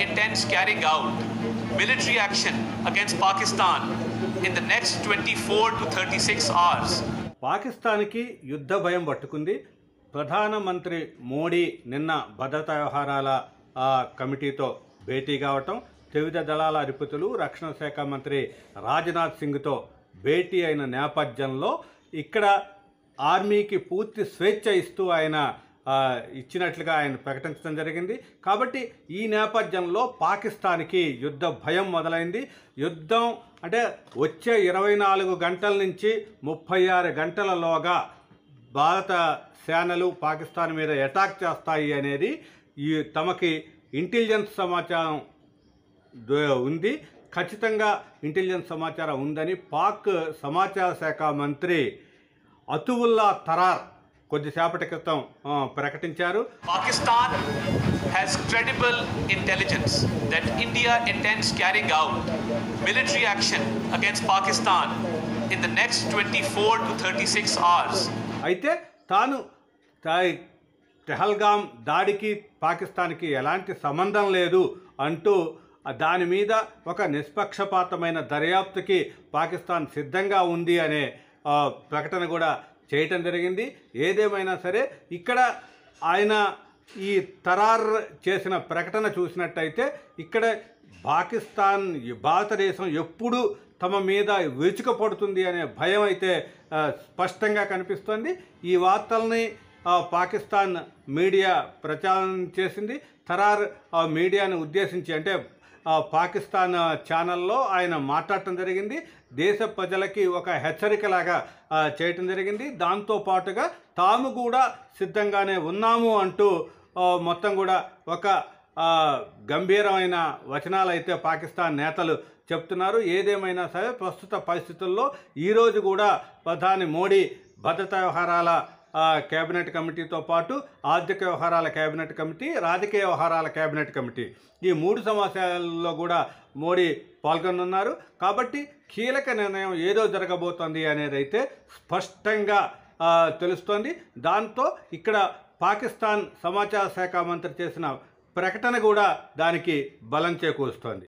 intends carrying out military action against Pakistan in the next 24 to 36 hours. పాకిస్తాన్కి యుద్ధ భయం పట్టుకుంది. ప్రధానమంత్రి మోడీ నిన్న భద్రతా వ్యవహారాల కమిటీతో భేటీ కావటం, త్రివిధ దళాల అధిపతులు, రక్షణ శాఖ మంత్రి రాజ్నాథ్ సింగ్తో భేటీ అయిన నేపథ్యంలో ఇక్కడ ఆర్మీకి పూర్తి స్వేచ్ఛ ఇస్తూ ఆయన ఇచ్చినట్లుగా ఆయన ప్రకటించడం జరిగింది. కాబట్టి ఈ నేపథ్యంలో పాకిస్తాన్కి యుద్ధ భయం మొదలైంది. యుద్ధం అంటే వచ్చే 24 గంటల నుంచి 36 గంటలలోగా భారత సేనలు పాకిస్తాన్ మీద అటాక్ చేస్తాయి అనేది ఈ తమకి ఇంటెలిజెన్స్ సమాచారం ఉంది. ఖచ్చితంగా ఇంటెలిజెన్స్ సమాచారం ఉందని పాక్ సమాచార శాఖ మంత్రి అతువుల్లా తరార్ కొద్దిసేపటి క్రితం ప్రకటించారు. Pakistan has credible intelligence that India intends carrying out military action against Pakistan in the next 24 to 36 hours. అయితే తాను పెహల్గాం దాడికి పాకిస్తాన్కి ఎలాంటి సంబంధం లేదు అంటూ దాని మీద ఒక నిష్పక్షపాతమైన దర్యాప్తుకి పాకిస్తాన్ సిద్ధంగా ఉంది అనే ప్రకటన కూడా చేయటం జరిగింది. ఏదేమైనా సరే ఇక్కడ ఆయన ఈ తరార్ చేసిన ప్రకటన చూసినట్టయితే ఇక్కడ భారతదేశం ఎప్పుడు తమ మీద విరుచుకుపడుతుంది అనే భయం అయితే స్పష్టంగా కనిపిస్తోంది. ఈ వార్తల్ని పాకిస్తాన్ మీడియా ప్రచారం చేసింది. తరార్ మీడియాను ఉద్దేశించి అంటే పాకిస్తాన్ ఛానల్లో ఆయన మాట్లాడటం జరిగింది. దేశ ప్రజలకి ఒక హెచ్చరికలాగా చేయటం జరిగింది. దాంతోపాటుగా తాము కూడా సిద్ధంగానే ఉన్నాము అంటూ మొత్తం కూడా ఒక గంభీరమైన వచనాలు అయితే పాకిస్తాన్ నేతలు చెప్తున్నారు. ఏదేమైనా సరే ప్రస్తుత పరిస్థితుల్లో ఈరోజు కూడా ప్రధాని మోడీ భద్రతా వ్యవహారాల కేబినెట్ కమిటీతో పాటు ఆర్థిక వ్యవహారాల కేబినెట్ కమిటీ, రాజకీయ వ్యవహారాల కేబినెట్ కమిటీ ఈ 3 సమావేశాల్లో కూడా మోడీ పాల్గొనున్నారు. కాబట్టి కీలక నిర్ణయం ఏదో జరగబోతోంది అనేది అయితే స్పష్టంగా తెలుస్తోంది. దాంతో ఇక్కడ పాకిస్తాన్ సమాచార శాఖ మంత్రి చేసిన ప్రకటన కూడా దానికి బలం చేకూరుస్తోంది.